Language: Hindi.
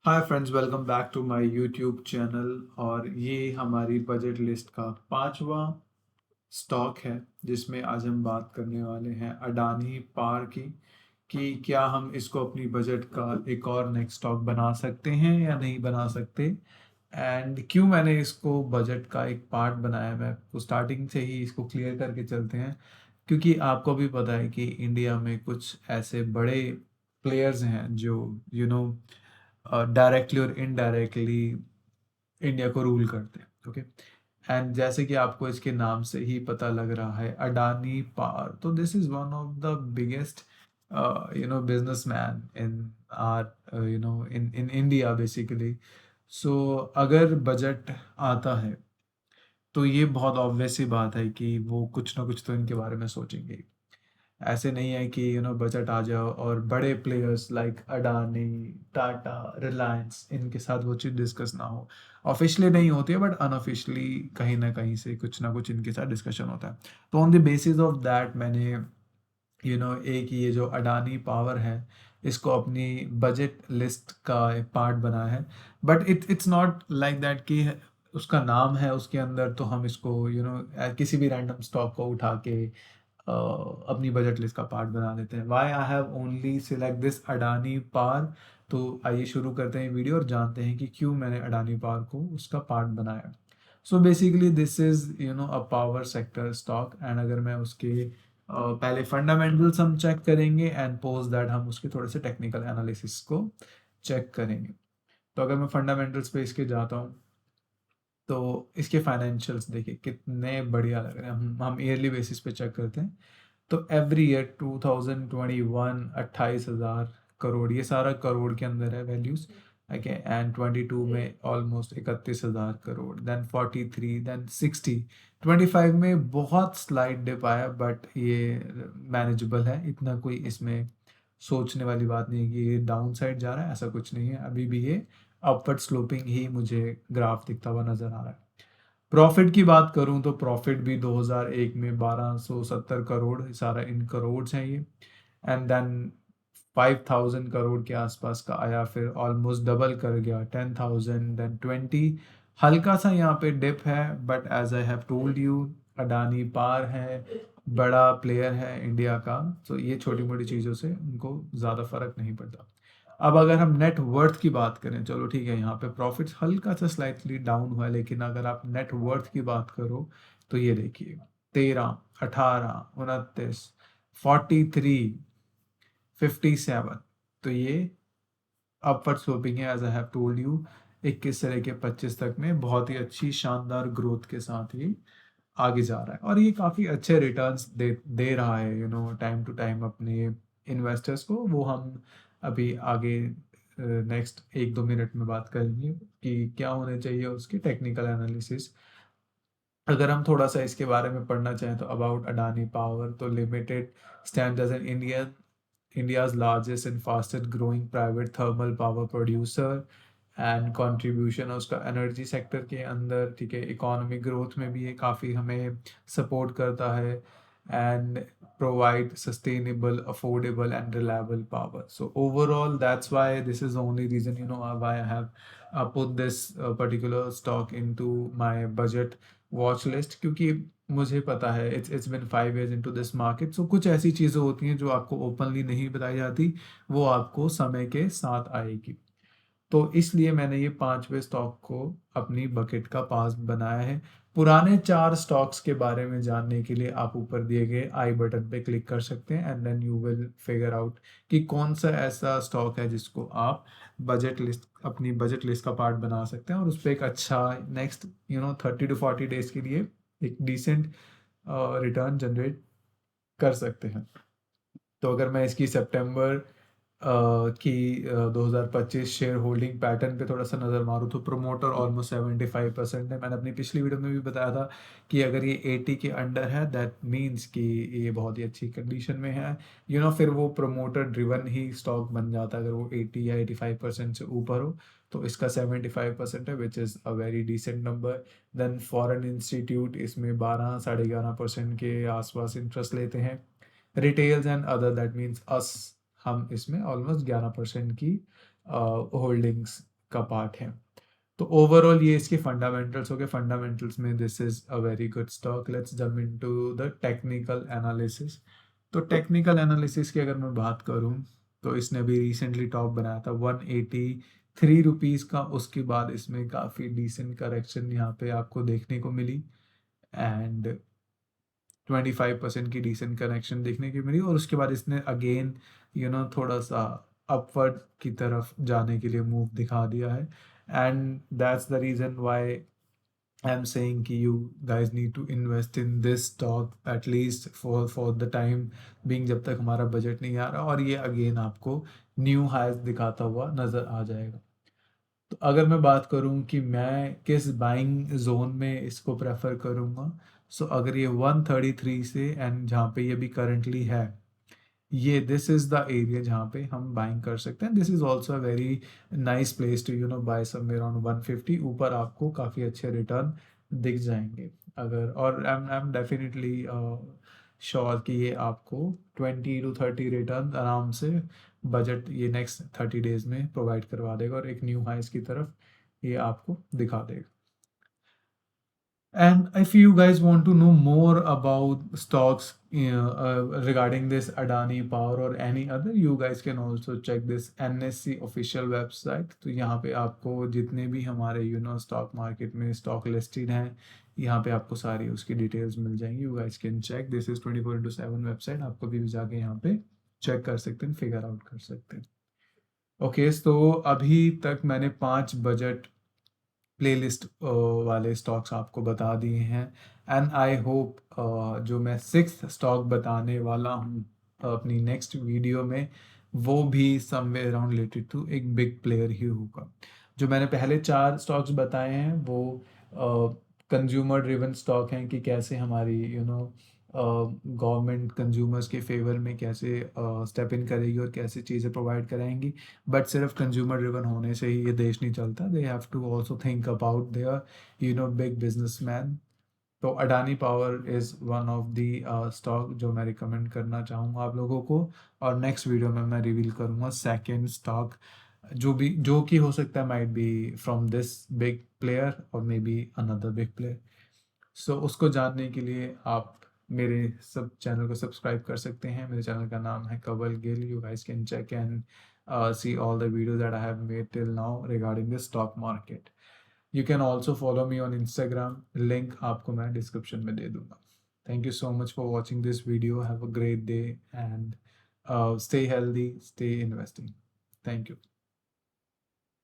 Hi friends, welcome back to my YouTube channel. और ये हमारी बजट लिस्ट का पांचवा स्टॉक है जिसमें आज हम बात करने वाले हैं अडानी पावर की कि क्या हम इसको अपनी बजट का एक और नेक्स्ट स्टॉक बना सकते हैं या नहीं बना सकते। एंड क्यों मैंने इसको बजट का एक पार्ट बनाया, मैं तो स्टार्टिंग से ही इसको क्लियर करके चलते हैं। क्योंकि आपको भी पता है कि इंडिया में कुछ ऐसे बड़े प्लेयर्स हैं जो यू नो डायरेक्टली और इनडायरेक्टली इंडिया को रूल करते हैं। ओके, एंड जैसे कि आपको इसके नाम से ही पता लग रहा है अडानी पावर, तो this is one of the biggest businessman in are in India basically. So अगर बजट आता है तो ये बहुत ऑब्वियस सी बात है कि वो कुछ ना कुछ तो इनके बारे में सोचेंगे। ऐसे नहीं है कि बजट आ जाओ और बड़े प्लेयर्स लाइक अडानी, टाटा, रिलायंस इनके साथ वो चीज़ डिस्कस ना हो। ऑफिशियली नहीं होती है बट अनऑफिशियली कहीं ना कहीं से कुछ ना कुछ इनके साथ डिस्कशन होता है। तो on the basis of that मैंने एक ये जो अडानी पावर है इसको अपनी बजट लिस्ट का एक पार्ट बनाया है। But it's not like that कि उसका नाम है उसके अंदर तो हम इसको किसी भी रैंडम स्टॉक को उठा के अपनी बजट लिस्ट का पार्ट बना लेते हैं। Why I have only select this Adani power. तो आइए शुरू करते हैं वीडियो और जानते हैं कि क्यों मैंने अडानी पावर को उसका पार्ट बनाया। So basically this is a power sector stock. And अगर मैं उसके पहले फंडामेंटल्स हम चेक करेंगे एंड पोस्ट दैट हम उसके थोड़े से टेक्निकल एनालिसिस को चेक करेंगे। तो अगर मैं फंडामेंटल्स पे इसके जाता हूँ तो इसके फाइनेंशियल्स देखिए कितने बढ़िया लग रहे हैं। हम ईयरली बेसिस पे चेक करते हैं तो एवरी ईयर 2021 28,000 करोड़, ये सारा करोड़ के अंदर है वैल्यूज। ओके, एंड 22 में ऑलमोस्ट 31,000 करोड़, देन 43, देन 60। 25 में बहुत स्लाइड डिप आया बट ये मैनेजेबल है, इतना कोई इसमें सोचने वाली बात नहीं है कि ये डाउन साइड जा रहा है, ऐसा कुछ नहीं है। अभी भी ये अपवर्ड स्लोपिंग ही मुझे ग्राफ दिखता हुआ नजर आ रहा है। प्रॉफिट की बात करूं तो प्रॉफिट भी 2001 में 1270 करोड़, सारा इन करोड़ है ये। एंड देन 5,000 करोड़ के आसपास का आया, फिर ऑलमोस्ट डबल कर गया 10,000, देन 20। हल्का सा यहाँ पे डिप है but as I have told you Adani power है, बड़ा प्लेयर है इंडिया का। तो ये छोटी मोटी चीज़ों से उनको ज़्यादा फर्क नहीं पड़ता। अब अगर हम नेट वर्थ की बात करें, चलो ठीक है, यहाँ पे प्रॉफिट हल्का सा स्लाइटली डाउन हुआ है, लेकिन अगर आप नेट वर्थ की बात करो तो ये देखिए 13, 18, 29, 43, 57। तो ये अपवर्ड स्लोपिंग है as I have told you. 21 से लेके 25 तक में बहुत ही अच्छी शानदार ग्रोथ के साथ ही आगे जा रहा है और ये काफ़ी अच्छे रिटर्न्स दे दे रहा है टाइम टू टाइम अपने इन्वेस्टर्स को। वो हम अभी आगे नेक्स्ट 1-2 मिनट में बात करेंगे कि क्या होने चाहिए उसके टेक्निकल एनालिसिस। अगर हम थोड़ा सा इसके बारे में पढ़ना चाहें तो अबाउट अडानी पावर, तो limited stands as an India's largest and fastest growing private thermal power producer। And contribution है उसका एनर्जी सेक्टर के अंदर, ठीक है, इकोनॉमिक ग्रोथ में भी ये काफ़ी हमें सपोर्ट करता है। And provide sustainable, affordable and reliable power. So overall that's why this is the only reason why I have put this particular stock into my budget watch list, क्योंकि मुझे पता है it's been 5 years into this market. So कुछ ऐसी चीज़ें होती हैं जो आपको ओपनली नहीं बताई जाती, वो आपको समय के साथ आएगी। तो इसलिए मैंने ये पांचवे स्टॉक को अपनी बकेट का पास बनाया है। पुराने 4 स्टॉक्स के बारे में जानने के लिए आप ऊपर दिए गए आई बटन पे क्लिक कर सकते हैं and then you will figure out कि कौन सा ऐसा स्टॉक है जिसको आप बजट लिस्ट, अपनी बजट लिस्ट का पार्ट बना सकते हैं और उस पर एक अच्छा नेक्स्ट 30 to 40 डेज के लिए एक डिसेंट रिटर्न जनरेट कर सकते हैं। तो अगर मैं इसकी सितंबर की 2025 शेयर होल्डिंग पैटर्न पे थोड़ा सा नज़र मारूँ तो प्रोमोटर ऑलमोस्ट 75% है। मैंने अपनी पिछली वीडियो में भी बताया था कि अगर ये 80 के अंडर है दैट मीन्स कि ये बहुत ही अच्छी कंडीशन में है। फिर वो प्रोमोटर ड्रिवन ही स्टॉक बन जाता है अगर वो 80 या 85% से ऊपर हो। तो इसका 75% है which is a very decent number. Then foreign institute इसमें 12-11.5% के आसपास इंटरेस्ट लेते हैं। Retails and other that means us, हम इसमें ऑलमोस्ट 11% की होल्डिंग्स का पार्ट है। तो ओवरऑल ये इसके फंडामेंटल्स हो गए। फंडामेंटल्स में this is a very good stock. Let's jump into the technical analysis. तो टेक्निकल एनालिसिस की अगर मैं बात करूं तो इसने अभी रिसेंटली टॉप बनाया था 183 रुपीज़ का। उसके बाद इसमें काफ़ी डिसेंट करेक्शन यहाँ पे आपको देखने को मिली एंड 25% की डिसेंट करेक्शन देखने की मिली, और उसके बाद इसने अगेन थोड़ा सा अपवर्ड की तरफ जाने के लिए मूव दिखा दिया है। And that's the reason why I'm saying कि you guys need to invest in this stock at least for the time being, जब तक हमारा बजट नहीं आ रहा, और ये अगेन आपको न्यू हाइज दिखाता हुआ नज़र आ जाएगा। तो अगर मैं बात करूं कि मैं किस बाइंग जोन में इसको प्रेफर करूंगा, सो अगर ये 133 से एंड जहाँ पे ये भी करंटली है, ये दिस इज द एरिया जहाँ पे हम बाइंग कर सकते हैं। This is also a very nice place to buy somewhere around 150। ऊपर आपको काफ़ी अच्छे रिटर्न दिख जाएंगे अगर, और आई एम डेफिनेटली श्योर कि ये आपको 20 to 30 रिटर्न आराम से बजट ये नेक्स्ट 30 डेज में प्रोवाइड करवा देगा, और एक न्यू हाइस की तरफ ये आपको दिखा देगा। And if you guys want to know more about stocks regarding this Adani Power or any other, you guys can also check this NSE official website. तो यहाँ पे आपको जितने भी हमारे स्टॉक मार्केट में स्टॉक लिस्टेड हैं, यहाँ पे आपको सारी उसकी डिटेल्स मिल जाएंगी। You guys can check, this is 24/7 website. आप कभी भी जाके यहाँ पे चेक कर सकते हैं, फिगर आउट कर सकते हैं। ओके, तो अभी तक मैंने 5 बजट प्लेलिस्ट वाले स्टॉक्स आपको बता दिए हैं, एंड आई होप जो मैं 6th स्टॉक बताने वाला हूँ अपनी नेक्स्ट वीडियो में, वो भी समवेयर अराउंड रिलेटेड टू एक बिग प्लेयर ही होगा। जो मैंने पहले 4 स्टॉक्स बताए हैं वो कंज्यूमर ड्रिवन स्टॉक हैं, कि कैसे हमारी गवर्नमेंट कंज्यूमर्स के फेवर में कैसे स्टेप इन करेगी और कैसे चीज़ें प्रोवाइड कराएंगी। बट सिर्फ कंज्यूमर ड्रिवन होने से ही ये देश नहीं चलता, they have to also think about their big businessman. तो Adani power is one of the stock जो मैं रिकमेंड करना चाहूँगा आप लोगों को। और नेक्स्ट वीडियो में मैं रिवील करूँगा सेकेंड स्टॉक, जो कि हो सकता है might be from this big player और maybe another big player. So उसको जानने के लिए आप मेरे सब चैनल को सब्सक्राइब कर सकते हैं। मेरे चैनल का नाम है Kawal Gill. You guys can check and see all the videos that I have made till now regarding the stock market. You can also follow me on Instagram. Link आपको मैं डिस्क्रिप्शन में दे दूंगा। Thank you so much for watching this video. Have a great day and stay healthy, stay investing. Thank you.